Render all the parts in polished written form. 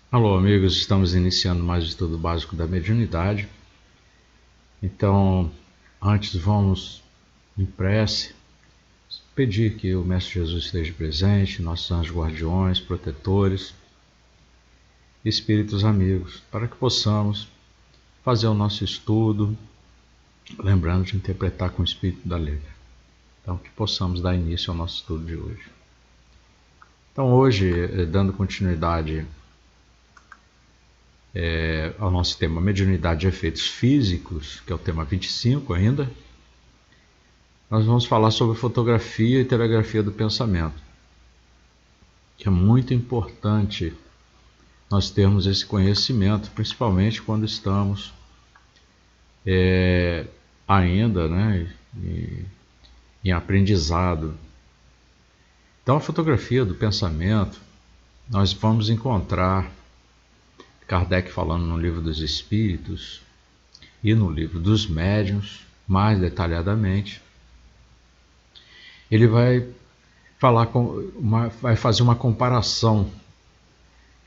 Alô, amigos, estamos iniciando mais o estudo básico da mediunidade. Então, antes vamos em prece, pedir que o Mestre Jesus esteja presente, nossos anjos guardiões, protetores, espíritos amigos, para que possamos fazer o nosso estudo, lembrando de interpretar com o espírito da letra. Então, que possamos dar início ao nosso estudo de hoje. Então, hoje, dando continuidade ao nosso tema mediunidade de efeitos físicos, que é o tema 25 ainda, nós vamos falar sobre fotografia e telegrafia do pensamento, que é muito importante nós termos esse conhecimento, principalmente quando estamos ainda em aprendizado. Então, a fotografia do pensamento, nós vamos encontrar Kardec falando no Livro dos Espíritos e no Livro dos Médiuns, mais detalhadamente. Ele vai fazer uma comparação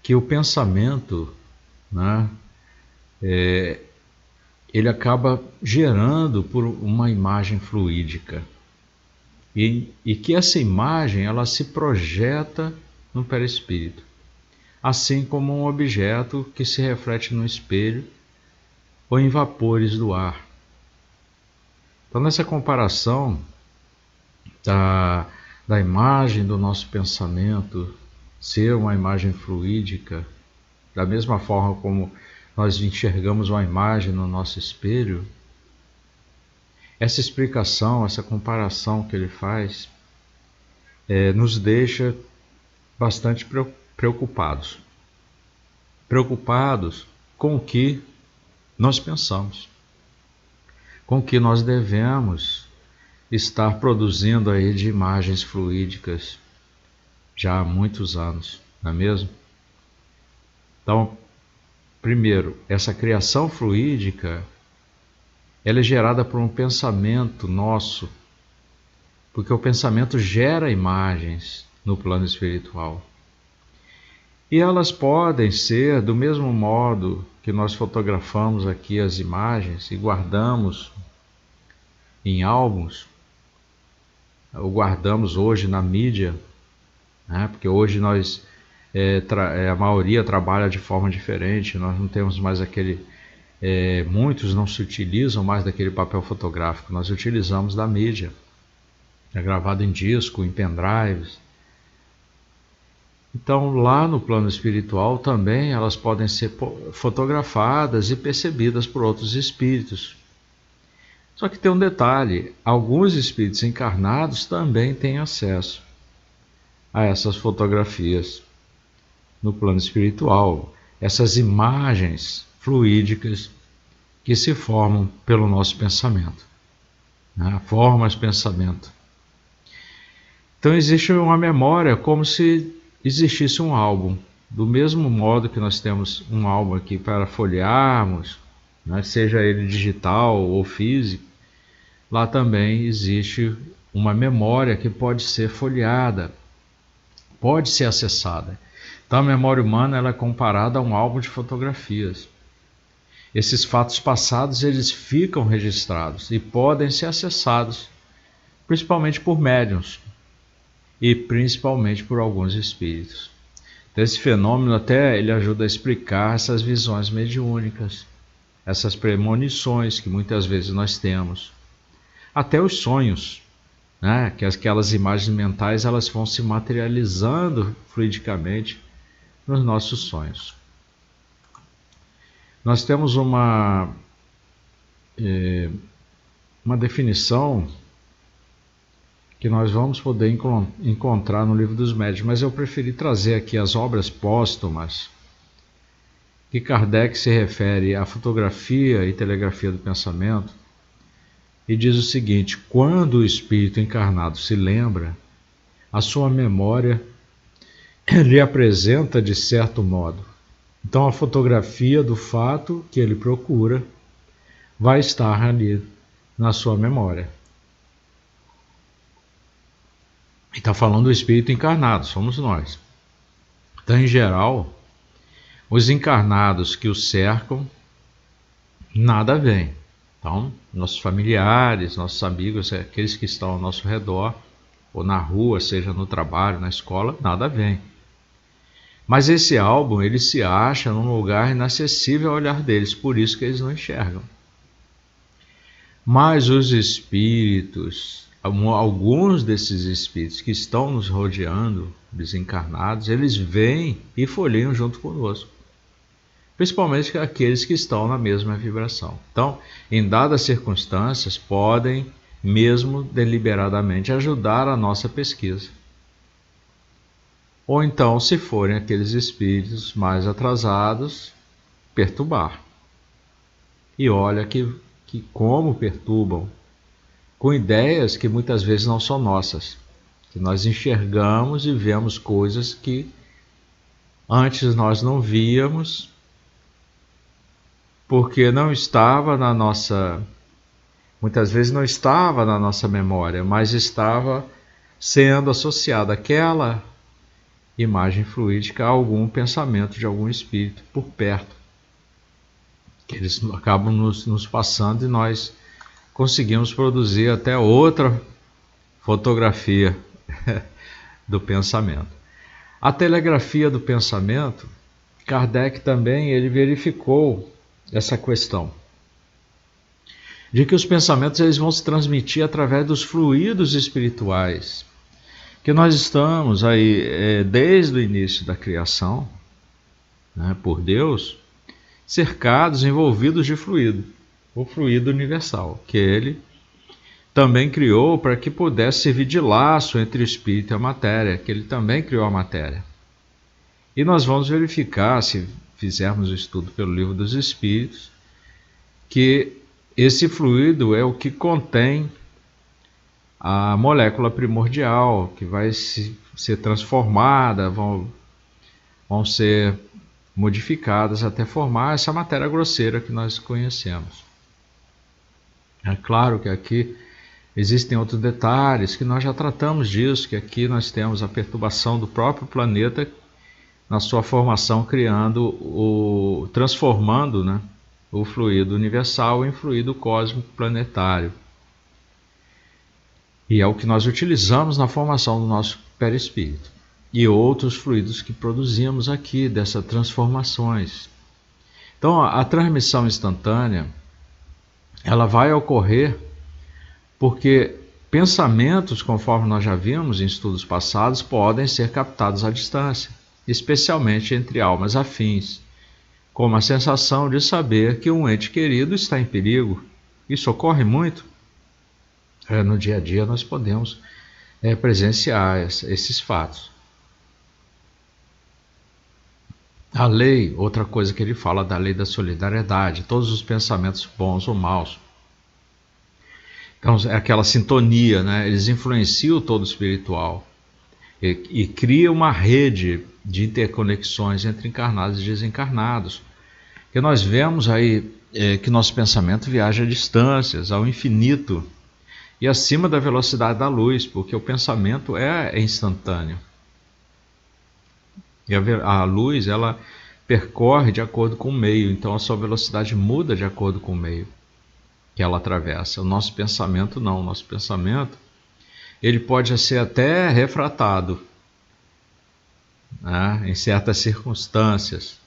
que o pensamento, né, ele acaba gerando por uma imagem fluídica e que essa imagem ela se projeta no perispírito, assim como um objeto que se reflete no espelho ou em vapores do ar. Então, nessa comparação da imagem do nosso pensamento ser uma imagem fluídica, da mesma forma como nós enxergamos uma imagem no nosso espelho, essa explicação, essa comparação que ele faz, nos deixa bastante preocupados. Preocupados com o que nós pensamos, com o que nós devemos estar produzindo aí de imagens fluídicas já há muitos anos, não é mesmo? Então, primeiro, essa criação fluídica ela é gerada por um pensamento nosso, porque o pensamento gera imagens no plano espiritual. E elas podem ser do mesmo modo que nós fotografamos aqui as imagens e guardamos em álbuns, ou guardamos hoje na mídia, né? Porque hoje nós a maioria trabalha de forma diferente, nós não temos mais aquele muitos não se utilizam mais daquele papel fotográfico, nós utilizamos da mídia, é gravado em disco, em pendrives. Então lá no plano espiritual também elas podem ser fotografadas e percebidas por outros espíritos. Só que tem um detalhe, alguns espíritos encarnados também têm acesso a essas fotografias no plano espiritual, essas imagens fluídicas que se formam pelo nosso pensamento, né? Formas de pensamento. Então existe uma memória como se existisse um álbum, do mesmo modo que nós temos um álbum aqui para folhearmos, né? Seja ele digital ou físico, lá também existe uma memória que pode ser folheada, pode ser acessada. Então a memória humana ela é comparada a um álbum de fotografias. Esses fatos passados eles ficam registrados e podem ser acessados, principalmente por médiuns e principalmente por alguns espíritos. Então, esse fenômeno até ele ajuda a explicar essas visões mediúnicas, essas premonições que muitas vezes nós temos, até os sonhos, né? Que aquelas imagens mentais elas vão se materializando fluidicamente nos nossos sonhos. Nós temos uma definição que nós vamos poder encontrar no Livro dos Médiuns, mas eu preferi trazer aqui as obras póstumas que Kardec se refere à fotografia e telegrafia do pensamento e diz o seguinte: quando o espírito encarnado se lembra, a sua memória lhe apresenta de certo modo. Então a fotografia do fato que ele procura vai estar ali na sua memória. E está falando do espírito encarnado, somos nós. Então, em geral, Os encarnados que o cercam, nada vem. Então, nossos familiares, nossos amigos, aqueles que estão ao nosso redor, ou na rua, seja no trabalho, na escola, nada vem. Mas esse álbum, ele se acha num lugar inacessível ao olhar deles, por isso que eles não enxergam. Mas os espíritos, alguns desses espíritos que estão nos rodeando, desencarnados, eles vêm e folheiam junto conosco. Principalmente aqueles que estão na mesma vibração. Então, em dadas circunstâncias, podem, mesmo deliberadamente, ajudar a nossa pesquisa. Ou então, se forem aqueles espíritos mais atrasados, perturbar. E olha que como perturbam, com ideias que muitas vezes não são nossas, que nós enxergamos e vemos coisas que antes nós não víamos, porque não estava na nossa, muitas vezes não estava na nossa memória, mas estava sendo associada àquela imagem fluídica a algum pensamento de algum espírito por perto, que eles acabam nos passando e nós conseguimos produzir até outra fotografia do pensamento. A telegrafia do pensamento, Kardec também ele verificou essa questão de que os pensamentos eles vão se transmitir através dos fluidos espirituais, que nós estamos aí desde o início da criação, né, por Deus, cercados, envolvidos de fluido, o fluido universal, que ele também criou para que pudesse servir de laço entre o espírito e a matéria, que ele também criou a matéria. E nós vamos verificar, se fizermos o estudo pelo Livro dos Espíritos, que esse fluido é o que contém a molécula primordial, que vai ser transformada, vão ser modificadas até formar essa matéria grosseira que nós conhecemos. É claro que aqui existem outros detalhes, que nós já tratamos disso, que aqui nós temos a perturbação do próprio planeta na sua formação, transformando, né, o fluido universal em fluido cósmico planetário. E é o que nós utilizamos na formação do nosso perispírito. E outros fluidos que produzimos aqui, dessas transformações. Então, a transmissão instantânea, ela vai ocorrer porque pensamentos, conforme nós já vimos em estudos passados, podem ser captados à distância, especialmente entre almas afins, como a sensação de saber que um ente querido está em perigo. Isso ocorre muito. No dia a dia nós podemos presenciar esses fatos. A lei, outra coisa que ele fala da lei da solidariedade, todos os pensamentos bons ou maus. Então é aquela sintonia, né? Eles influenciam o todo espiritual e cria uma rede de interconexões entre encarnados e desencarnados. Que nós vemos aí que nosso pensamento viaja a distâncias, ao infinito e acima da velocidade da luz, porque o pensamento é instantâneo. E a luz, ela percorre de acordo com o meio, então a sua velocidade muda de acordo com o meio que ela atravessa. O nosso pensamento não, o nosso pensamento ele pode ser até refratado, né, em certas circunstâncias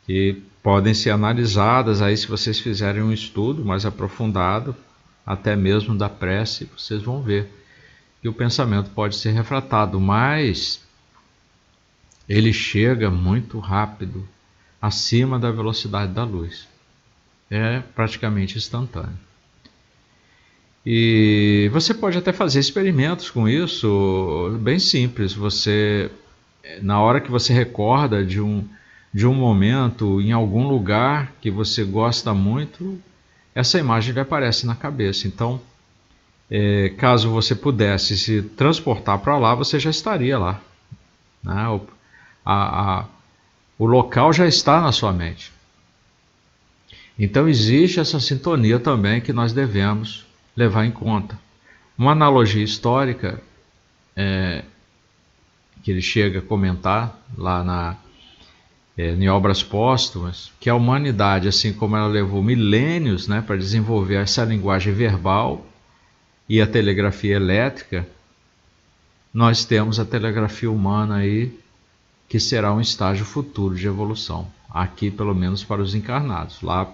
que podem ser analisadas aí se vocês fizerem um estudo mais aprofundado, até mesmo da prece, vocês vão ver que o pensamento pode ser refratado, mas ele chega muito rápido, acima da velocidade da luz. É praticamente instantâneo. E você pode até fazer experimentos com isso, bem simples. Você, na hora que você recorda de um momento em algum lugar que você gosta muito, essa imagem lhe aparece na cabeça. Então, caso você pudesse se transportar para lá, você já estaria lá, né? O local já está na sua mente. Então existe essa sintonia também que nós devemos levar em conta. Uma analogia histórica que ele chega a comentar lá em obras póstumas, que a humanidade, assim como ela levou milênios, né, para desenvolver essa linguagem verbal e a telegrafia elétrica, nós temos a telegrafia humana aí, que será um estágio futuro de evolução. Aqui, pelo menos, para os encarnados. Lá,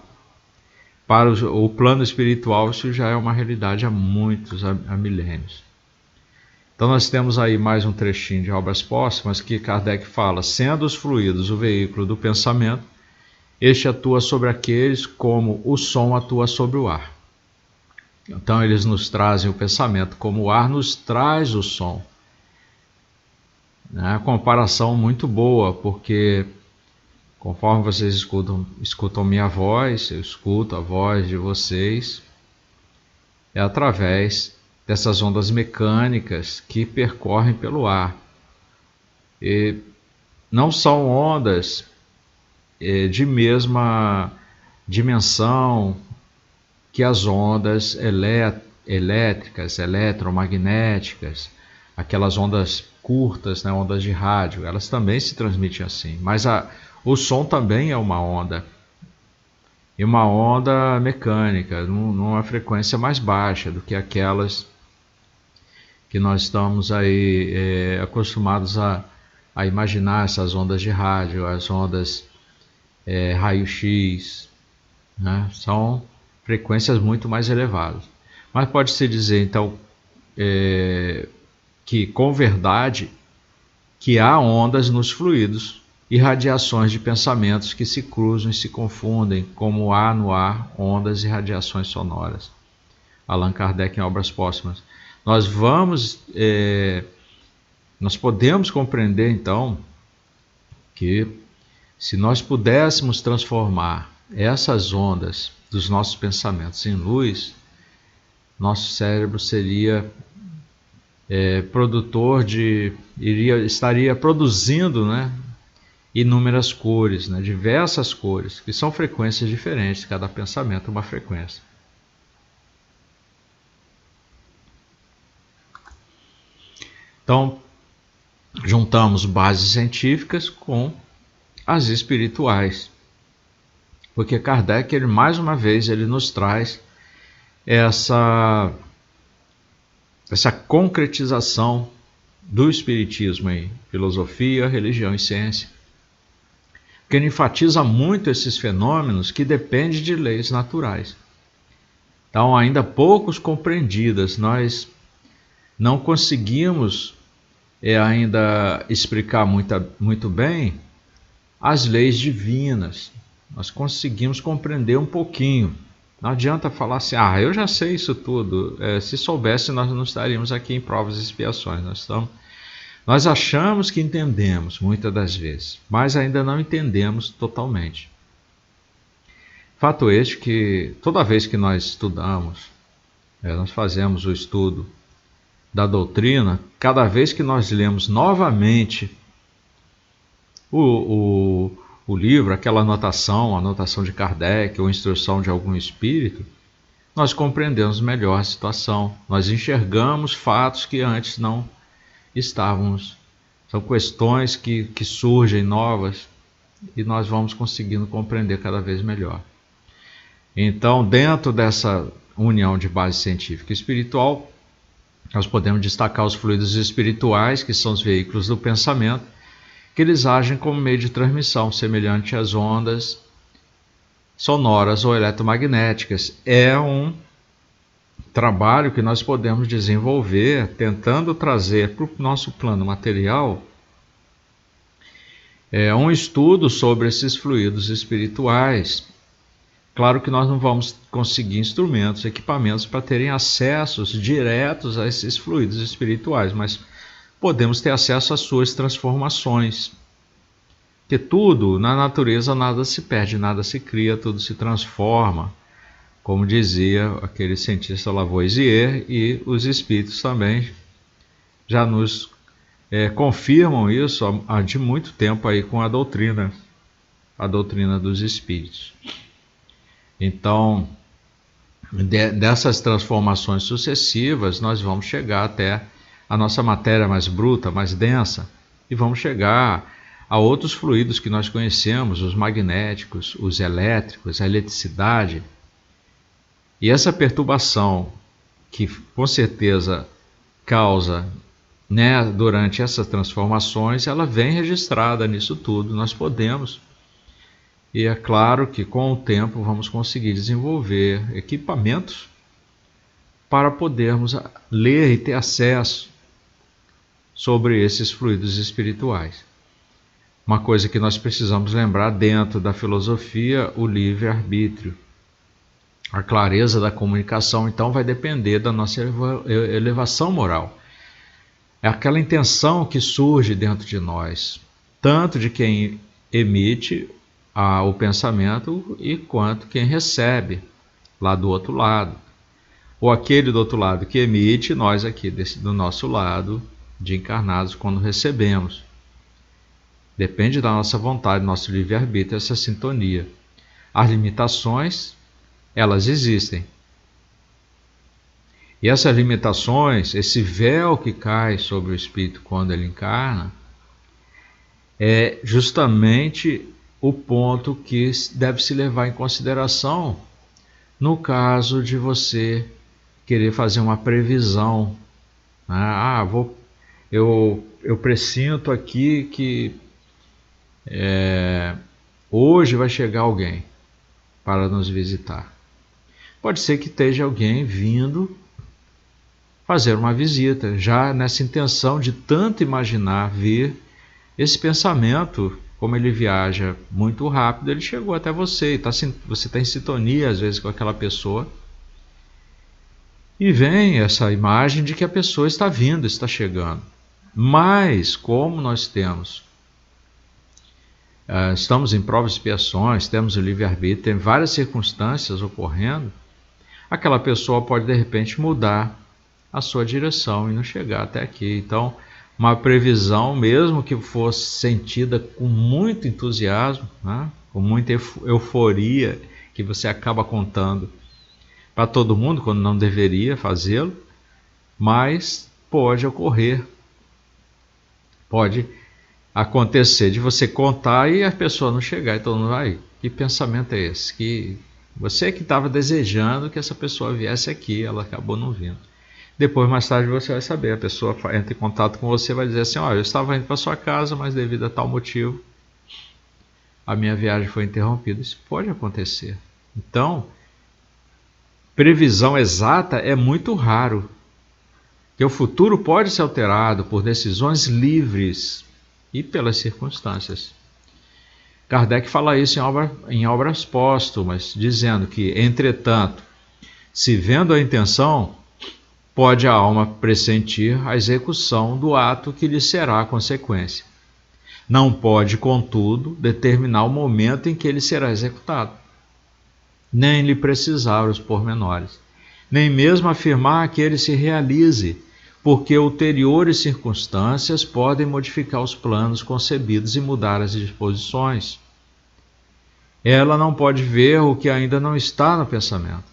para o plano espiritual, isso já é uma realidade há milênios. Então nós temos aí mais um trechinho de obras póstumas que Kardec fala: sendo os fluidos o veículo do pensamento, este atua sobre aqueles como o som atua sobre o ar. Então eles nos trazem o pensamento como o ar nos traz o som. É uma comparação muito boa, porque conforme vocês escutam minha voz, eu escuto a voz de vocês, é através dessas ondas mecânicas que percorrem pelo ar. E não são ondas de mesma dimensão que as ondas elétricas, eletromagnéticas, aquelas ondas curtas, né, ondas de rádio, elas também se transmitem assim. Mas o som também é uma onda. E uma onda mecânica, numa frequência mais baixa do que aquelas que nós estamos aí acostumados a imaginar, essas ondas de rádio, as ondas raio-x, né? São frequências muito mais elevadas. Mas pode-se dizer, então, que com verdade que há ondas nos fluidos e radiações de pensamentos que se cruzam e se confundem, como há no ar ondas e radiações sonoras. Allan Kardec em Obras Póstumas. Nós podemos compreender, então, que se nós pudéssemos transformar essas ondas dos nossos pensamentos em luz, nosso cérebro seria estaria produzindo, né, inúmeras cores, né, diversas cores, que são frequências diferentes, cada pensamento é uma frequência. Então, juntamos bases científicas com as espirituais, porque Kardec, ele, mais uma vez, ele nos traz essa concretização do espiritismo em filosofia, religião e ciência, que ele enfatiza muito esses fenômenos que dependem de leis naturais. Então, ainda poucos compreendidas, nós não conseguimos ainda explicar muito bem as leis divinas. Nós conseguimos compreender um pouquinho. Não adianta falar assim, eu já sei isso tudo. Se soubesse, nós não estaríamos aqui em provas e expiações. Nós achamos que entendemos, muitas das vezes, mas ainda não entendemos totalmente. Fato este que toda vez que nós estudamos, nós fazemos o estudo da doutrina, cada vez que nós lemos novamente o livro, aquela anotação, a anotação de Kardec ou instrução de algum espírito, nós compreendemos melhor a situação, nós enxergamos fatos que antes não estávamos, são questões que surgem novas e nós vamos conseguindo compreender cada vez melhor. Então, dentro dessa união de base científica e espiritual, nós podemos destacar os fluidos espirituais, que são os veículos do pensamento, que eles agem como meio de transmissão, semelhante às ondas sonoras ou eletromagnéticas. É um trabalho que nós podemos desenvolver tentando trazer para o nosso plano material um estudo sobre esses fluidos espirituais. Claro que nós não vamos conseguir instrumentos, equipamentos para terem acessos diretos a esses fluidos espirituais, mas podemos ter acesso às suas transformações. Porque tudo, na natureza, nada se perde, nada se cria, tudo se transforma. Como dizia aquele cientista Lavoisier, e os espíritos também já nos confirmam isso há de muito tempo aí com a doutrina dos espíritos. Então, dessas transformações sucessivas, nós vamos chegar até a nossa matéria mais bruta, mais densa, e vamos chegar Há outros fluidos que nós conhecemos, os magnéticos, os elétricos, a eletricidade. E essa perturbação, que com certeza causa, né, durante essas transformações, ela vem registrada nisso tudo. Nós podemos, e é claro que com o tempo vamos conseguir desenvolver equipamentos para podermos ler e ter acesso sobre esses fluidos espirituais. Uma coisa que nós precisamos lembrar dentro da filosofia, o livre-arbítrio. A clareza da comunicação, então, vai depender da nossa elevação moral. É aquela intenção que surge dentro de nós, tanto de quem emite o pensamento e quanto quem recebe lá do outro lado. Ou aquele do outro lado que emite, nós aqui do nosso lado de encarnados quando recebemos. Depende da nossa vontade, do nosso livre-arbítrio, essa sintonia. As limitações, elas existem. E essas limitações, esse véu que cai sobre o espírito quando ele encarna, é justamente o ponto que deve se levar em consideração no caso de você querer fazer uma previsão. Eu pressinto aqui que hoje vai chegar alguém para nos visitar. Pode ser que esteja alguém vindo fazer uma visita, já nessa intenção de tanto imaginar vir esse pensamento, como ele viaja muito rápido, ele chegou até você, você está em sintonia às vezes com aquela pessoa, e vem essa imagem de que a pessoa está vindo, está chegando. Mas, como nós estamos em provas e expiações, temos o livre-arbítrio, tem várias circunstâncias ocorrendo, aquela pessoa pode de repente mudar a sua direção e não chegar até aqui. Então, uma previsão, mesmo que fosse sentida com muito entusiasmo, né, com muita euforia, que você acaba contando para todo mundo quando não deveria fazê-lo, mas pode ocorrer, pode acontecer de você contar e a pessoa não chegar. Então, que pensamento é esse? Que você que estava desejando que essa pessoa viesse aqui, ela acabou não vindo. Depois, mais tarde, você vai saber, a pessoa entra em contato com você e vai dizer assim: olha, eu estava indo para sua casa, mas devido a tal motivo, a minha viagem foi interrompida. Isso pode acontecer. Então, previsão exata é muito raro, que o futuro pode ser alterado por decisões livres e pelas circunstâncias. Kardec fala isso em obras póstumas, dizendo que, entretanto, se vendo a intenção, pode a alma pressentir a execução do ato que lhe será a consequência. Não pode, contudo, determinar o momento em que ele será executado, nem lhe precisar os pormenores, nem mesmo afirmar que ele se realize, porque ulteriores circunstâncias podem modificar os planos concebidos e mudar as disposições. Ela não pode ver o que ainda não está no pensamento.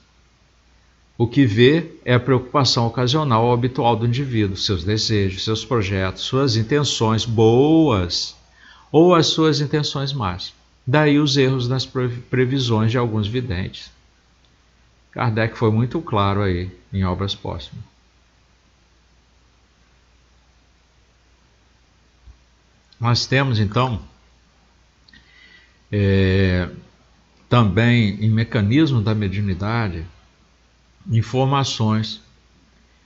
O que vê é a preocupação ocasional ou habitual do indivíduo, seus desejos, seus projetos, suas intenções boas ou as suas intenções más. Daí os erros nas previsões de alguns videntes. Kardec foi muito claro aí em obras póstumas. Nós temos então também em mecanismo da mediunidade informações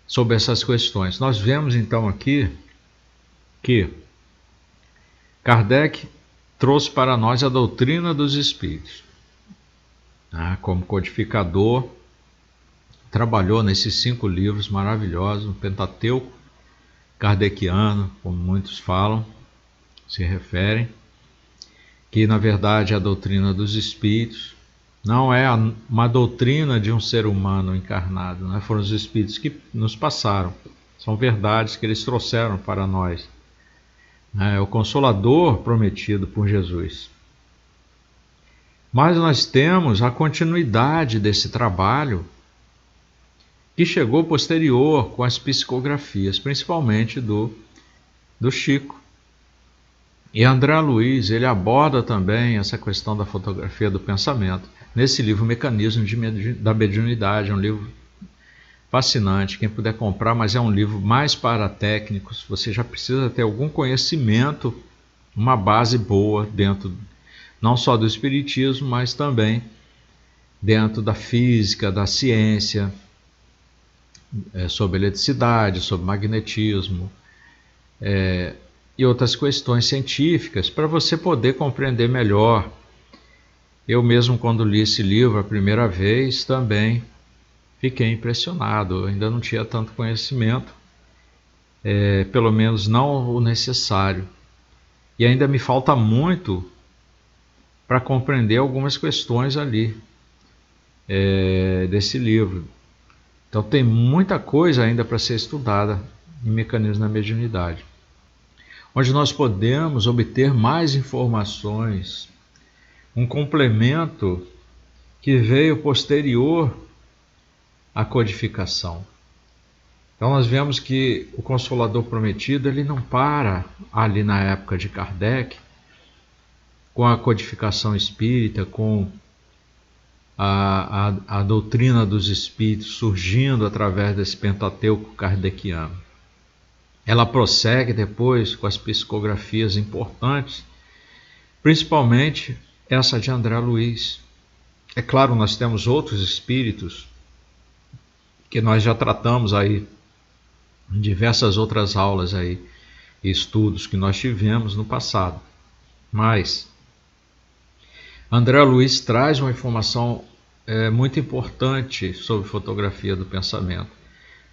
sobre essas questões. Nós vemos então aqui que Kardec trouxe para nós a doutrina dos espíritos. Como codificador, trabalhou nesses 5 livros maravilhosos, o Pentateuco kardeciano, como muitos falam, se referem, que na verdade é a doutrina dos espíritos. Não é uma doutrina de um ser humano encarnado, né? Foram os espíritos que nos passaram. São verdades que eles trouxeram para nós. É o Consolador prometido por Jesus. Mas nós temos a continuidade desse trabalho que chegou posterior com as psicografias, principalmente do Chico. E André Luiz, ele aborda também essa questão da fotografia do pensamento nesse livro Mecanismo da Mediunidade. É um livro fascinante, quem puder comprar, mas é um livro mais para técnicos. Você já precisa ter algum conhecimento, uma base boa dentro não só do espiritismo, mas também dentro da física, da ciência, sobre eletricidade, sobre magnetismo, e outras questões científicas, para você poder compreender melhor. Eu mesmo, quando li esse livro a primeira vez, também fiquei impressionado. Eu ainda não tinha tanto conhecimento, pelo menos não o necessário. E ainda me falta muito para compreender algumas questões ali desse livro. Então tem muita coisa ainda para ser estudada em Mecanismo da Mediunidade, onde nós podemos obter mais informações, um complemento que veio posterior à codificação. Então nós vemos que o Consolador Prometido, ele não para ali na época de Kardec, com a codificação espírita, com a doutrina dos espíritos surgindo através desse Pentateuco kardeciano. Ela prossegue depois com as psicografias importantes, principalmente essa de André Luiz. É claro, nós temos outros espíritos que nós já tratamos aí em diversas outras aulas aí, e estudos que nós tivemos no passado. Mas André Luiz traz uma informação muito importante sobre fotografia do pensamento.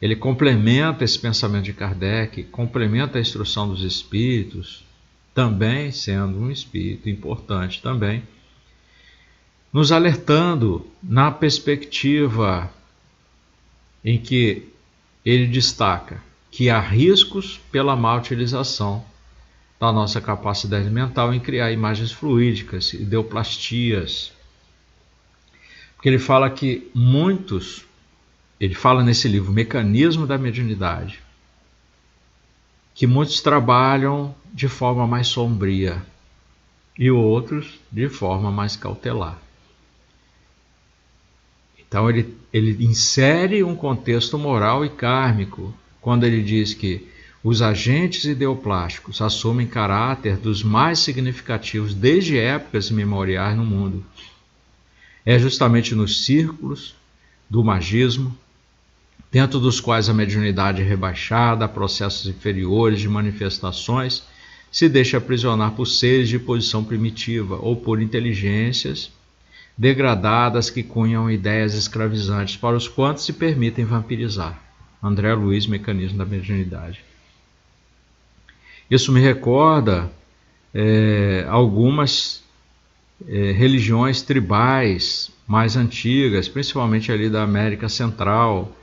Ele complementa esse pensamento de Kardec, complementa a instrução dos espíritos, também sendo um espírito importante também, nos alertando na perspectiva em que ele destaca que há riscos pela má utilização da nossa capacidade mental em criar imagens fluídicas, ideoplastias. Porque ele fala que ele fala nesse livro Mecanismo da Mediunidade, que muitos trabalham de forma mais sombria e outros de forma mais cautelar. Então ele insere um contexto moral e kármico quando ele diz que os agentes ideoplásticos assumem caráter dos mais significativos desde épocas imemoriais no mundo. É justamente nos círculos do magismo, dentro dos quais a mediunidade é rebaixada a processos inferiores de manifestações, se deixa aprisionar por seres de posição primitiva ou por inteligências degradadas que cunham ideias escravizantes para os quantos se permitem vampirizar. André Luiz, Mecanismo da Mediunidade. Isso me recorda algumas religiões tribais mais antigas, principalmente ali da América Central.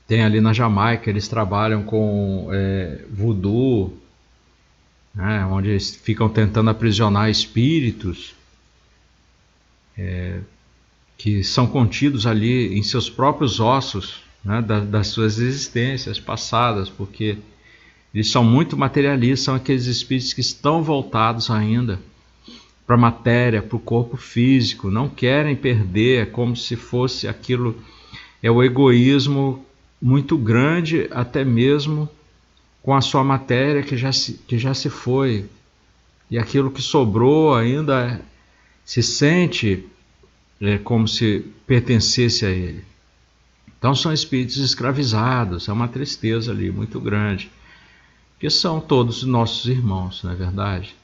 Tem ali na Jamaica, eles trabalham com voodoo, né, onde eles ficam tentando aprisionar espíritos que são contidos ali em seus próprios ossos, né, das suas existências passadas, porque eles são muito materialistas, são aqueles espíritos que estão voltados ainda para a matéria, para o corpo físico, não querem perder, é como se fosse aquilo, é o egoísmo muito grande, até mesmo com a sua matéria que já se foi, e aquilo que sobrou ainda se sente como se pertencesse a ele. Então são espíritos escravizados, é uma tristeza ali muito grande, que são todos nossos irmãos, não é verdade?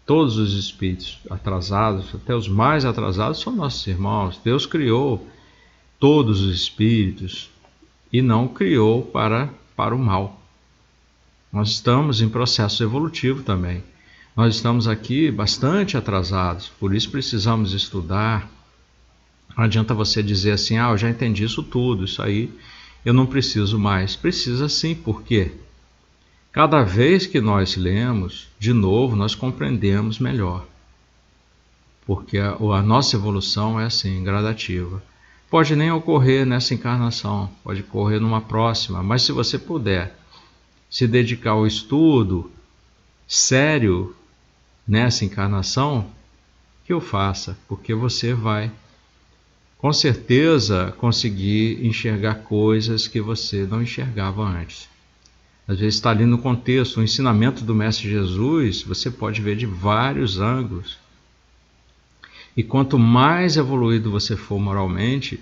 Todos os espíritos atrasados, até os mais atrasados, são nossos irmãos. Deus criou todos os espíritos e não criou para o mal. Nós estamos em processo evolutivo também. Nós estamos aqui bastante atrasados, por isso precisamos estudar. Não adianta você dizer assim, eu já entendi isso tudo, isso aí eu não preciso mais. Precisa sim, por quê? Cada vez que nós lemos, de novo, nós compreendemos melhor. Porque a nossa evolução é assim, gradativa. Pode nem ocorrer nessa encarnação, pode ocorrer numa próxima, mas se você puder se dedicar ao estudo sério nessa encarnação, que o faça, porque você vai com certeza conseguir enxergar coisas que você não enxergava antes. Às vezes está ali no contexto, o ensinamento do Mestre Jesus, você pode ver de vários ângulos. E quanto mais evoluído você for moralmente,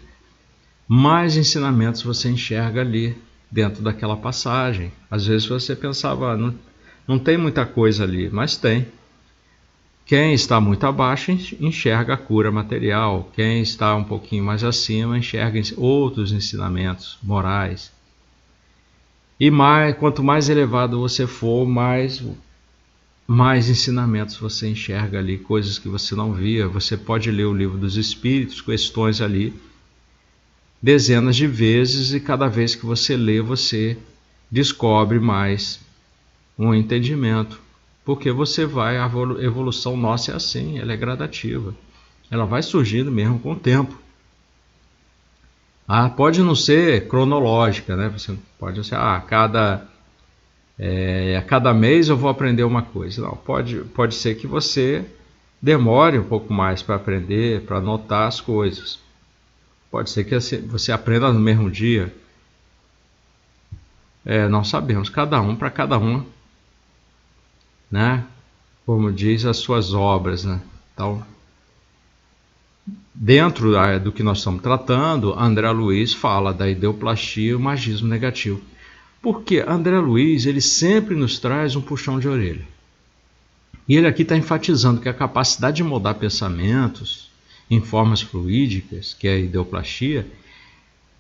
mais ensinamentos você enxerga ali dentro daquela passagem. Às vezes você pensava, não tem muita coisa ali, mas tem. Quem está muito abaixo enxerga a cura material, quem está um pouquinho mais acima enxerga outros ensinamentos morais. E quanto mais elevado você for, mais ensinamentos você enxerga ali, coisas que você não via. Você pode ler o Livro dos Espíritos, questões ali, dezenas de vezes, e cada vez que você lê, você descobre mais um entendimento. Porque você vai, a evolução nossa é assim, ela é gradativa. Ela vai surgindo mesmo com o tempo. Pode não ser cronológica, né? Você pode ser, a cada mês eu vou aprender uma coisa. Não, pode ser que você demore um pouco mais para aprender, para anotar as coisas. Pode ser que você aprenda no mesmo dia. Não sabemos, cada um para cada um, né? Como diz, as suas obras, né? Então, dentro do que nós estamos tratando, André Luiz fala da ideoplastia e o magismo negativo. Porque André Luiz, ele sempre nos traz um puxão de orelha. E ele aqui está enfatizando que a capacidade de moldar pensamentos em formas fluídicas, que é a ideoplastia,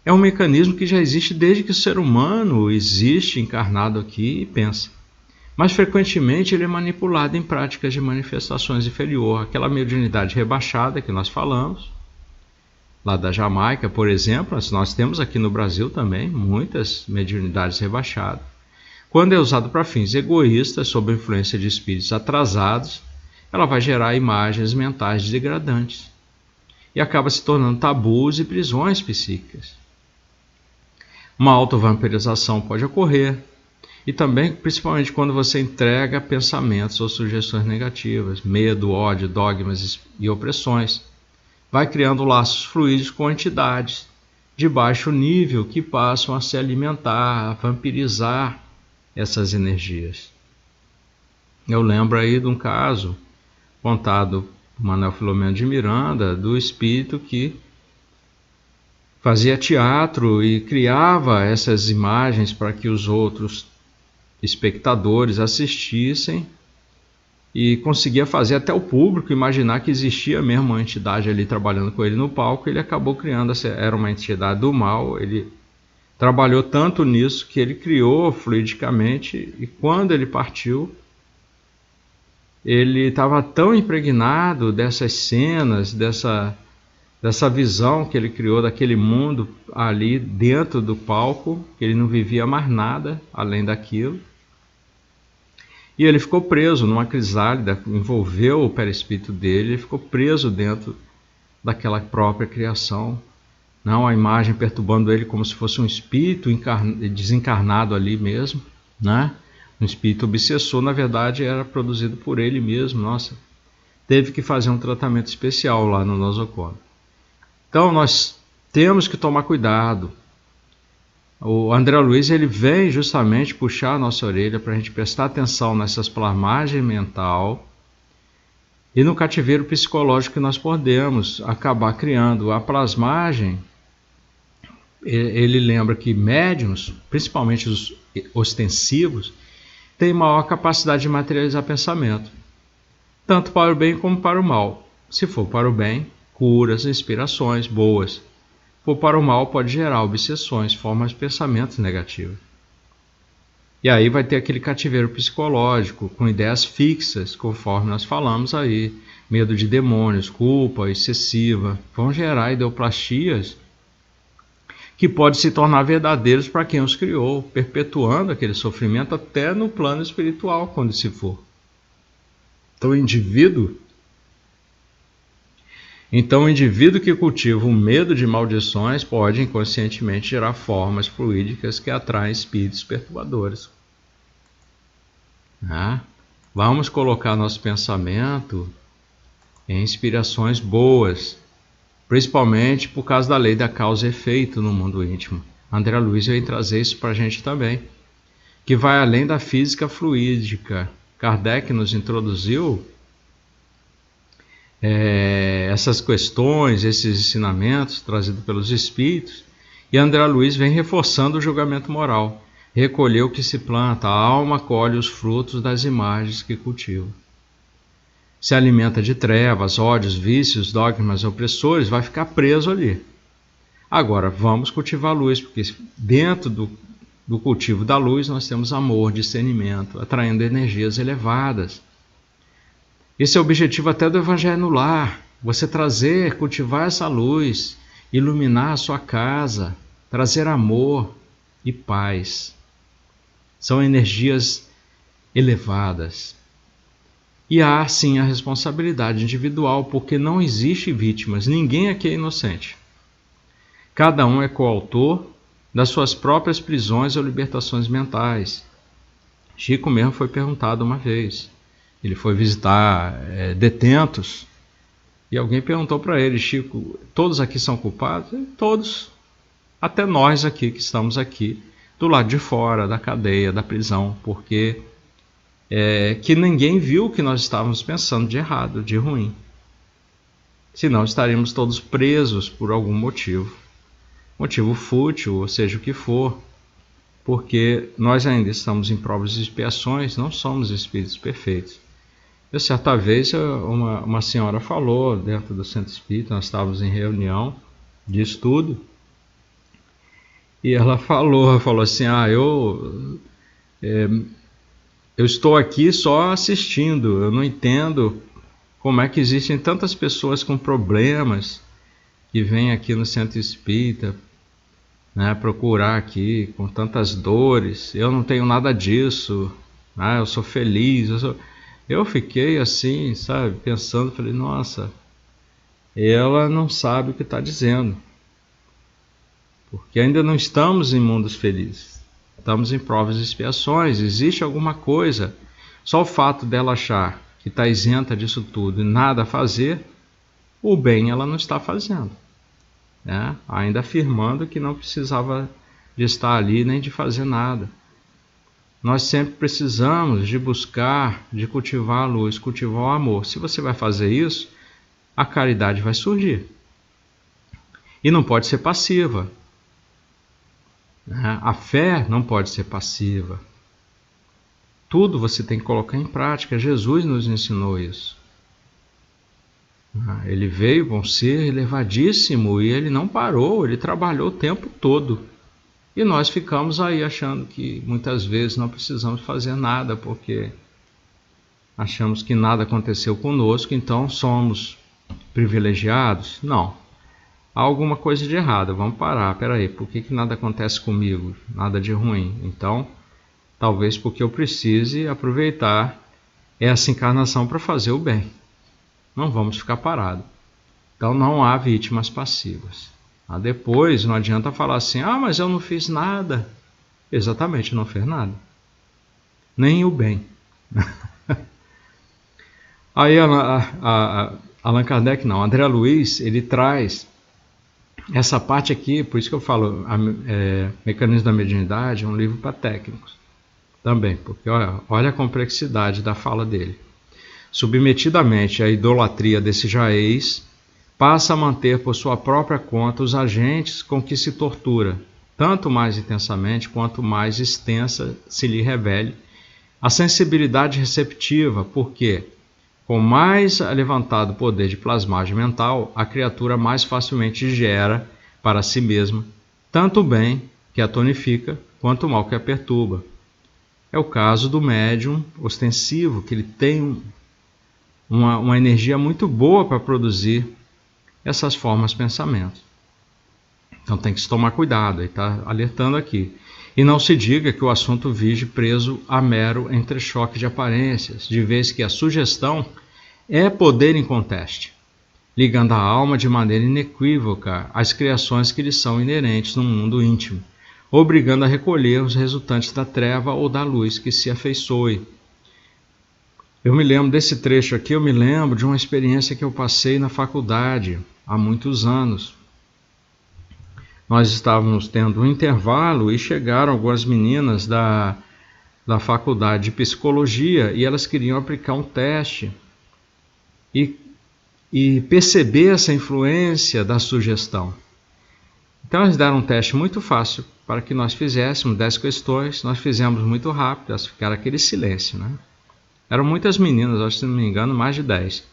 é um mecanismo que já existe desde que o ser humano existe encarnado aqui e pensa. Mas frequentemente ele é manipulado em práticas de manifestações inferior, aquela mediunidade rebaixada que nós falamos, lá da Jamaica, por exemplo. Nós temos aqui no Brasil também muitas mediunidades rebaixadas. Quando é usado para fins egoístas, sob a influência de espíritos atrasados, ela vai gerar imagens mentais degradantes e acaba se tornando tabus e prisões psíquicas. Uma autovampirização pode ocorrer, e também, principalmente, quando você entrega pensamentos ou sugestões negativas, medo, ódio, dogmas e opressões. Vai criando laços fluídicos com entidades de baixo nível que passam a se alimentar, a vampirizar essas energias. Eu lembro aí de um caso contado por Manuel Filomeno de Miranda, do espírito que fazia teatro e criava essas imagens para que os outros espectadores assistissem, e conseguia fazer até o público imaginar que existia mesmo uma entidade ali trabalhando com ele no palco. Ele acabou criando, era uma entidade do mal. Ele trabalhou tanto nisso que ele criou fluidicamente, e quando ele partiu, ele estava tão impregnado dessas cenas, dessa visão que ele criou daquele mundo ali dentro do palco, que ele não vivia mais nada além daquilo. E ele ficou preso numa crisálida, envolveu o perispírito dele, ele ficou preso dentro daquela própria criação. Não, a imagem perturbando ele como se fosse um espírito desencarnado ali mesmo, né? Um espírito obsessor, na verdade, era produzido por ele mesmo. Nossa, teve que fazer um tratamento especial lá no nosocômio. Então, nós temos que tomar cuidado. O André Luiz, ele vem justamente puxar a nossa orelha para a gente prestar atenção nessas plasmagens mental e no cativeiro psicológico que nós podemos acabar criando. A plasmagem, ele lembra que médiuns, principalmente os ostensivos, têm maior capacidade de materializar pensamento, tanto para o bem como para o mal. Se for para o bem, curas, inspirações boas. For para o mal, pode gerar obsessões, formas de pensamentos negativos. E aí vai ter aquele cativeiro psicológico, com ideias fixas, conforme nós falamos aí, medo de demônios, culpa excessiva, vão gerar ideoplastias que podem se tornar verdadeiros para quem os criou, perpetuando aquele sofrimento até no plano espiritual, quando se for. Então o indivíduo que cultiva o medo de maldições pode inconscientemente gerar formas fluídicas que atraem espíritos perturbadores. Vamos colocar nosso pensamento em inspirações boas, principalmente por causa da lei da causa e efeito no mundo íntimo. André Luiz vem trazer isso para a gente também, que vai além da física fluídica. Kardec nos introduziu essas questões, esses ensinamentos trazidos pelos espíritos, e André Luiz vem reforçando o julgamento moral. Recolher o que se planta, a alma colhe os frutos das imagens que cultiva. Se alimenta de trevas, ódios, vícios, dogmas opressores, vai ficar preso ali. Agora, vamos cultivar a luz, porque dentro do cultivo da luz nós temos amor, discernimento, atraindo energias elevadas. Esse é o objetivo até do Evangelho no Lar, você trazer, cultivar essa luz, iluminar a sua casa, trazer amor e paz. São energias elevadas. E há sim a responsabilidade individual, porque não existe vítimas, ninguém aqui é inocente. Cada um é coautor das suas próprias prisões ou libertações mentais. Chico mesmo foi perguntado uma vez. Ele foi visitar detentos e alguém perguntou para ele: Chico, todos aqui são culpados? Todos, até nós aqui que estamos aqui do lado de fora da cadeia, da prisão, porque que ninguém viu o que nós estávamos pensando de errado, de ruim. Senão estaríamos todos presos por algum motivo fútil, ou seja o que for, porque nós ainda estamos em provas e expiações, não somos espíritos perfeitos. Eu, certa vez, uma senhora falou dentro do centro espírita, nós estávamos em reunião de estudo, e ela falou assim: eu estou aqui só assistindo, eu não entendo como é que existem tantas pessoas com problemas que vêm aqui no centro espírita, né, procurar aqui com tantas dores. Eu não tenho nada disso, né, eu sou feliz. Eu fiquei assim, sabe, pensando, falei: nossa, ela não sabe o que está dizendo, porque ainda não estamos em mundos felizes. Estamos em provas e expiações, existe alguma coisa. Só o fato dela achar que está isenta disso tudo e nada a fazer, o bem ela não está fazendo, né? Ainda afirmando que não precisava de estar ali nem de fazer nada. Nós sempre precisamos de buscar, de cultivar a luz, cultivar o amor. Se você vai fazer isso, a caridade vai surgir. E não pode ser passiva. A fé não pode ser passiva. Tudo você tem que colocar em prática. Jesus nos ensinou isso. Ele veio com um ser elevadíssimo e ele não parou, ele trabalhou o tempo todo. E nós ficamos aí achando que muitas vezes não precisamos fazer nada, porque achamos que nada aconteceu conosco, então somos privilegiados. Não. Há alguma coisa de errado, vamos parar, peraí, por que nada acontece comigo? Nada de ruim. Então, talvez porque eu precise aproveitar essa encarnação para fazer o bem. Não vamos ficar parados. Então não há vítimas passivas. Depois não adianta falar assim: mas eu não fiz nada. Exatamente, não fez nada. Nem o bem. Aí Allan Kardec não, André Luiz, ele traz essa parte aqui, por isso que eu falo, Mecanismo da Mediunidade é um livro para técnicos também, porque olha a complexidade da fala dele. Submetidamente à idolatria desse jaez, passa a manter por sua própria conta os agentes com que se tortura, tanto mais intensamente quanto mais extensa se lhe revele a sensibilidade receptiva, porque, com mais levantado poder de plasmagem mental, a criatura mais facilmente gera para si mesma tanto o bem que a tonifica, quanto o mal que a perturba. É o caso do médium ostensivo, que ele tem uma energia muito boa para produzir essas formas de pensamento. Então tem que se tomar cuidado, ele está alertando aqui. E não se diga que o assunto vige preso a mero entrechoque de aparências, de vez que a sugestão é poder inconteste, ligando a alma de maneira inequívoca às criações que lhe são inerentes no mundo íntimo, obrigando a recolher os resultantes da treva ou da luz que se afeiçoe. Eu me lembro desse trecho aqui, eu me lembro de uma experiência que eu passei na faculdade há muitos anos. Nós estávamos tendo um intervalo e chegaram algumas meninas da faculdade de psicologia e elas queriam aplicar um teste e perceber essa influência da sugestão. Então eles deram um teste muito fácil para que nós fizéssemos 10 questões, nós fizemos muito rápido, elas ficaram aquele silêncio, né? Eram muitas meninas, acho que se não me engano, mais de 10.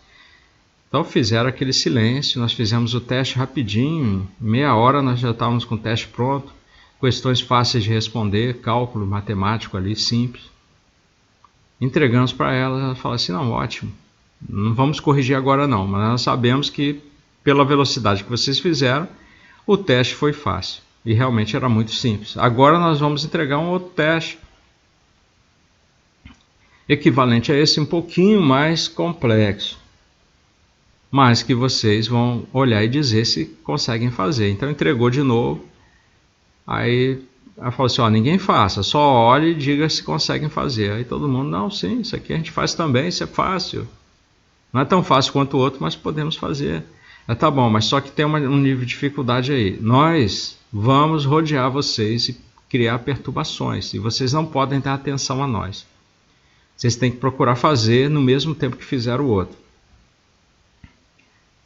Então fizeram aquele silêncio, nós fizemos o teste rapidinho, em meia hora nós já estávamos com o teste pronto, questões fáceis de responder, cálculo matemático ali, simples. Entregamos para elas, ela falou assim, não, ótimo, não vamos corrigir agora não, mas nós sabemos que pela velocidade que vocês fizeram, o teste foi fácil e realmente era muito simples. Agora nós vamos entregar um outro teste, equivalente a esse, um pouquinho mais complexo, mas que vocês vão olhar e dizer se conseguem fazer. Então entregou de novo, aí ela falou assim, ninguém faça, só olhe e diga se conseguem fazer. Aí todo mundo, não, sim, isso aqui a gente faz também, isso é fácil. Não é tão fácil quanto o outro, mas podemos fazer. Tá bom, mas só que tem um nível de dificuldade aí. Nós vamos rodear vocês e criar perturbações, e vocês não podem dar atenção a nós. Vocês têm que procurar fazer no mesmo tempo que fizeram o outro.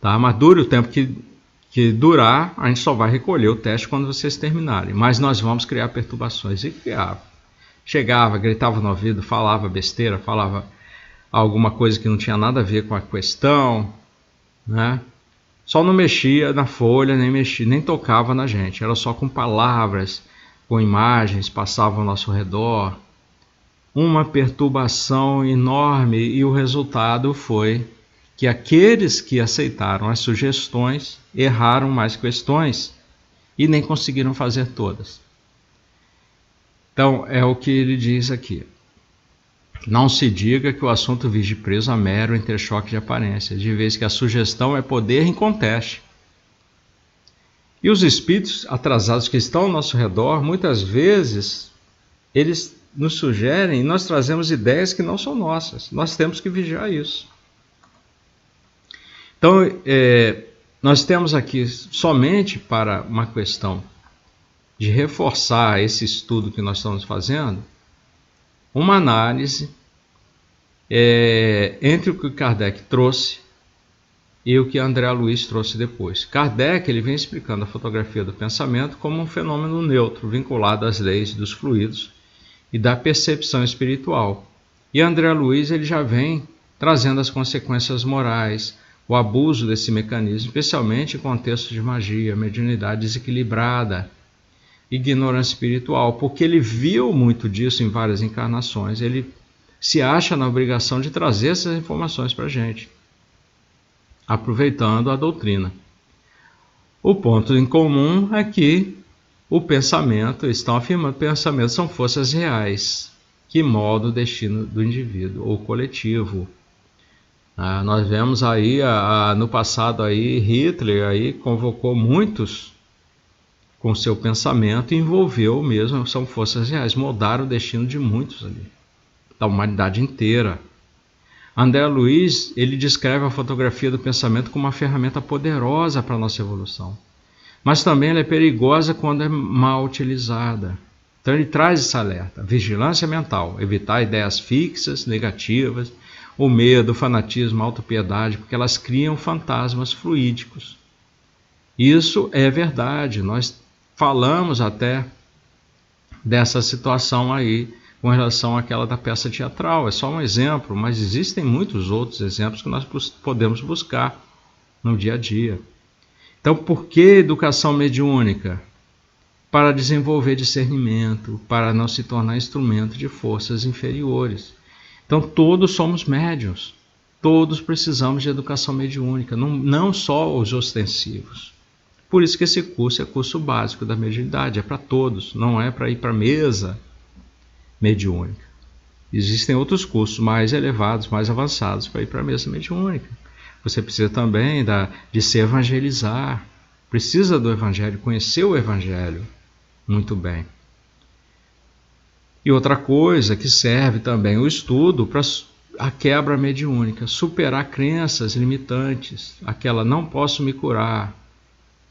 Tá? Mas dure o tempo que durar, a gente só vai recolher o teste quando vocês terminarem. Mas nós vamos criar perturbações. E criava. Chegava, gritava no ouvido, falava besteira, falava alguma coisa que não tinha nada a ver com a questão, né? Só não mexia na folha, nem tocava na gente. Era só com palavras, com imagens, passava ao nosso redor. Uma perturbação enorme, e o resultado foi que aqueles que aceitaram as sugestões erraram mais questões e nem conseguiram fazer todas. Então é o que ele diz aqui. Não se diga que o assunto vive preso a mero interchoque de aparência, de vez que a sugestão é poder em conteste. E os espíritos atrasados que estão ao nosso redor, muitas vezes, eles nos sugerem e nós trazemos ideias que não são nossas. Nós temos que vigiar isso. Então, nós temos aqui somente para uma questão de reforçar esse estudo que nós estamos fazendo, uma análise entre o que Kardec trouxe e o que André Luiz trouxe depois. Kardec ele vem explicando a fotografia do pensamento como um fenômeno neutro, vinculado às leis dos fluidos e da percepção espiritual. E André Luiz ele já vem trazendo as consequências morais, o abuso desse mecanismo, especialmente em contextos de magia, mediunidade desequilibrada, ignorância espiritual, porque ele viu muito disso em várias encarnações, ele se acha na obrigação de trazer essas informações para a gente, aproveitando a doutrina. O ponto em comum é que o pensamento, estão afirmando que pensamentos são forças reais que moldam o destino do indivíduo ou coletivo. Nós vemos aí, no passado, aí, Hitler aí convocou muitos com seu pensamento e envolveu mesmo, são forças reais, moldaram o destino de muitos ali, da humanidade inteira. André Luiz, ele descreve a fotografia do pensamento como uma ferramenta poderosa para a nossa evolução. Mas também ela é perigosa quando é mal utilizada. Então ele traz esse alerta, vigilância mental, evitar ideias fixas, negativas, o medo, o fanatismo, a autopiedade, porque elas criam fantasmas fluídicos. Isso é verdade, nós falamos até dessa situação aí, com relação àquela da peça teatral, é só um exemplo, mas existem muitos outros exemplos que nós podemos buscar no dia a dia. Então, por que educação mediúnica? Para desenvolver discernimento, para não se tornar instrumento de forças inferiores. Então, todos somos médiuns, todos precisamos de educação mediúnica, não só os ostensivos. Por isso que esse curso é curso básico da mediunidade, é para todos, não é para ir para a mesa mediúnica. Existem outros cursos mais elevados, mais avançados para ir para a mesa mediúnica. Você precisa também de se evangelizar, precisa do evangelho, conhecer o evangelho muito bem. E outra coisa que serve também o estudo para a quebra mediúnica, superar crenças limitantes, aquela não posso me curar.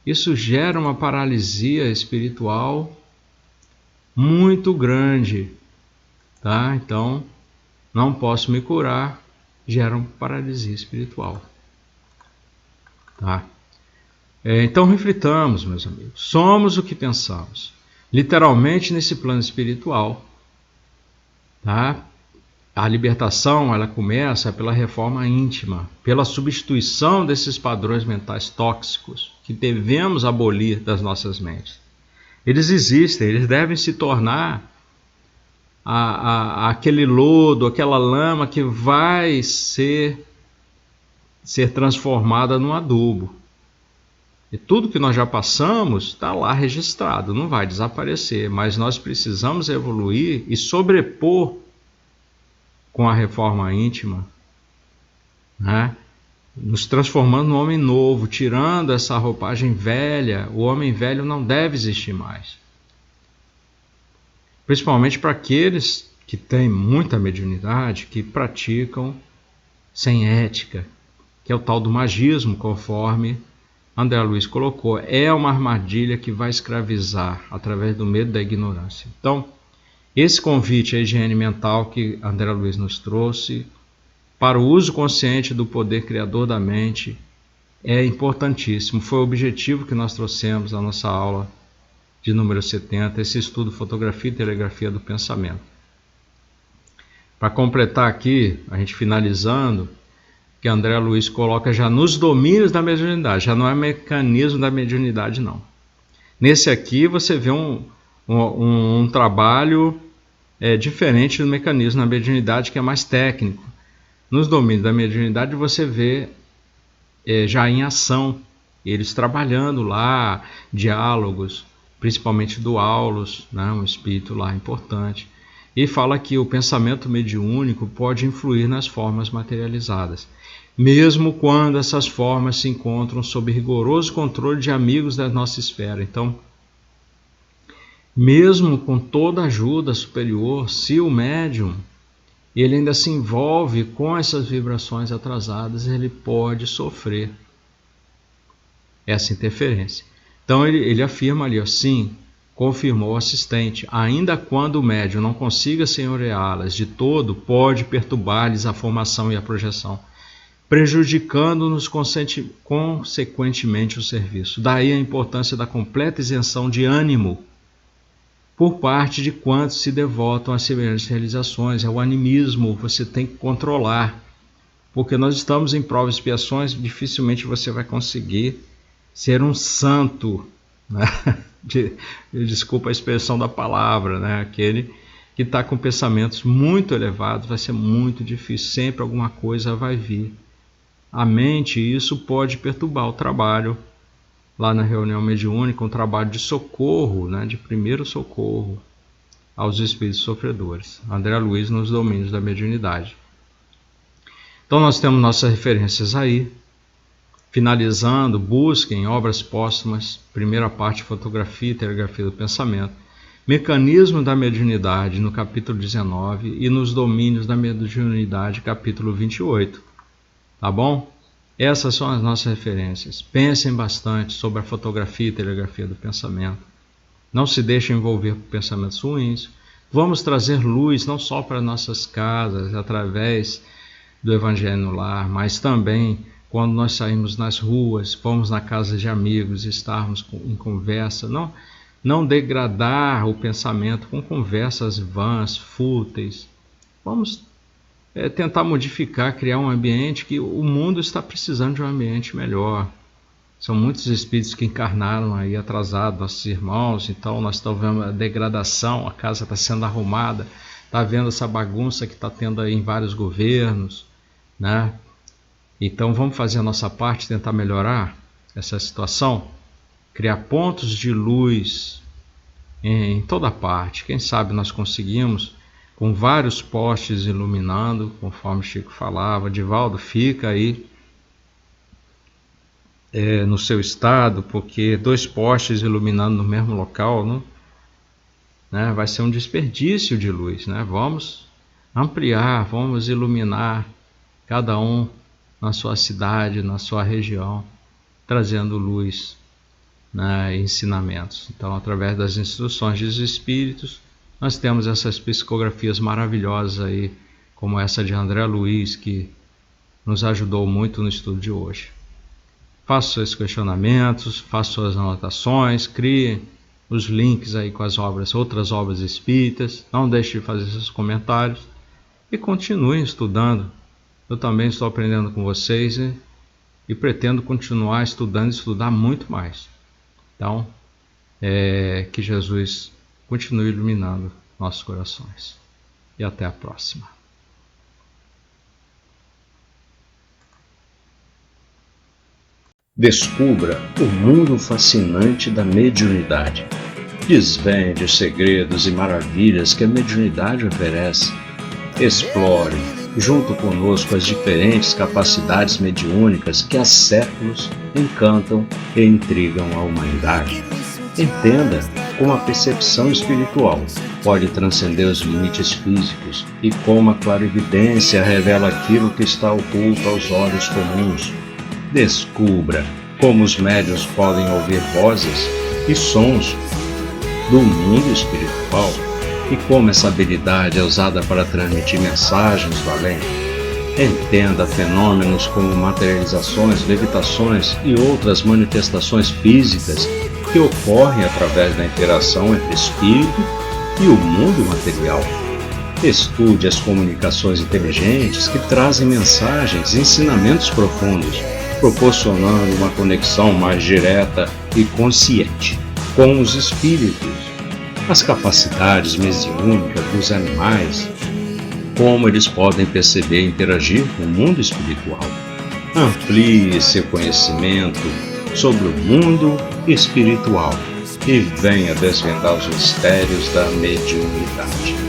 Isso gera uma paralisia espiritual muito grande, tá? Então, não posso me curar, gera uma paralisia espiritual, tá? Então reflitamos, meus amigos, somos o que pensamos. Literalmente nesse plano espiritual, tá? A libertação, ela começa pela reforma íntima, pela substituição desses padrões mentais tóxicos que devemos abolir das nossas mentes. Eles existem, eles devem se tornar aquele lodo, aquela lama que vai ser transformada num adubo. E tudo que nós já passamos está lá registrado, não vai desaparecer, mas nós precisamos evoluir e sobrepor com a reforma íntima, né? Nos transformando num homem novo, tirando essa roupagem velha. O homem velho não deve existir mais. Principalmente para aqueles que têm muita mediunidade, que praticam sem ética, que é o tal do magismo, conforme André Luiz colocou. É uma armadilha que vai escravizar através do medo da ignorância. Então, esse convite à higiene mental que André Luiz nos trouxe para o uso consciente do poder criador da mente é importantíssimo. Foi o objetivo que nós trouxemos na nossa aula de número 70, esse estudo Fotografia e Telegrafia do Pensamento. Para completar aqui, a gente finalizando, que André Luiz coloca já nos domínios da mediunidade, já não é mecanismo da mediunidade não. Nesse aqui você vê um trabalho diferente do mecanismo da mediunidade, que é mais técnico. Nos domínios da mediunidade você vê já em ação, eles trabalhando lá, diálogos, principalmente do Aulus, né, um espírito lá importante, e fala que o pensamento mediúnico pode influir nas formas materializadas, mesmo quando essas formas se encontram sob rigoroso controle de amigos da nossa esfera. Então, mesmo com toda ajuda superior, se o médium ele ainda se envolve com essas vibrações atrasadas, ele pode sofrer essa interferência. Então ele afirma ali, sim, confirmou o assistente, ainda quando o médium não consiga senhoreá-las de todo, pode perturbar-lhes a formação e a projeção, prejudicando-nos consequentemente o serviço. Daí a importância da completa isenção de ânimo por parte de quantos se devotam a semelhantes realizações. É o animismo, você tem que controlar, porque nós estamos em provas e expiações, dificilmente você vai conseguir ser um santo, né? Desculpa a expressão da palavra, né? Aquele que está com pensamentos muito elevados, vai ser muito difícil, sempre alguma coisa vai vir à mente, e isso pode perturbar o trabalho lá na reunião mediúnica, um trabalho de socorro, né, de primeiro socorro aos espíritos sofredores. André Luiz nos domínios da mediunidade. Então nós temos nossas referências aí. Finalizando, busquem obras póstumas, primeira parte, Fotografia e Telegrafia do Pensamento, Mecanismo da Mediunidade, no capítulo 19, e nos domínios da mediunidade, capítulo 28. Tá bom? Essas são as nossas referências. Pensem bastante sobre a fotografia e telegrafia do pensamento. Não se deixem envolver por pensamentos ruins. Vamos trazer luz não só para nossas casas, através do Evangelho no Lar, mas também quando nós saímos nas ruas, vamos na casa de amigos, estarmos em conversa. Não degradar o pensamento com conversas vãs, fúteis. Vamos tentar modificar, criar um ambiente que o mundo está precisando de um ambiente melhor. São muitos espíritos que encarnaram aí atrasados, nossos irmãos, então nós estamos vendo a degradação, a casa está sendo arrumada, está vendo essa bagunça que está tendo aí em vários governos, né? Então vamos fazer a nossa parte, tentar melhorar essa situação, criar pontos de luz em toda parte. Quem sabe nós conseguimos, com vários postes iluminando, conforme Chico falava. Divaldo, fica aí no seu estado, porque 2 postes iluminando no mesmo local, né, vai ser um desperdício de luz, né? Vamos ampliar, vamos iluminar cada um na sua cidade, na sua região, trazendo luz, né, e ensinamentos. Então, através das instruções dos Espíritos, nós temos essas psicografias maravilhosas aí, como essa de André Luiz, que nos ajudou muito no estudo de hoje. Faça seus questionamentos, faça suas anotações, crie os links aí com as obras, outras obras espíritas, não deixe de fazer seus comentários e continuem estudando. Eu também estou aprendendo com vocês e pretendo continuar estudando e estudar muito mais. Então, que Jesus continue iluminando nossos corações. E até a próxima. Descubra o mundo fascinante da mediunidade. Desvende os segredos e maravilhas que a mediunidade oferece. Explore, junto conosco, as diferentes capacidades mediúnicas que há séculos encantam e intrigam a humanidade. Entenda como a percepção espiritual pode transcender os limites físicos e como a clarividência revela aquilo que está oculto aos olhos comuns. Descubra como os médiuns podem ouvir vozes e sons do mundo espiritual e como essa habilidade é usada para transmitir mensagens do além. Entenda fenômenos como materializações, levitações e outras manifestações físicas que ocorrem através da interação entre espírito e o mundo material. Estude as comunicações inteligentes que trazem mensagens e ensinamentos profundos, proporcionando uma conexão mais direta e consciente com os espíritos, as capacidades mediúnicas dos animais, como eles podem perceber e interagir com o mundo espiritual. Amplie seu conhecimento sobre o mundo espiritual e venha desvendar os mistérios da mediunidade.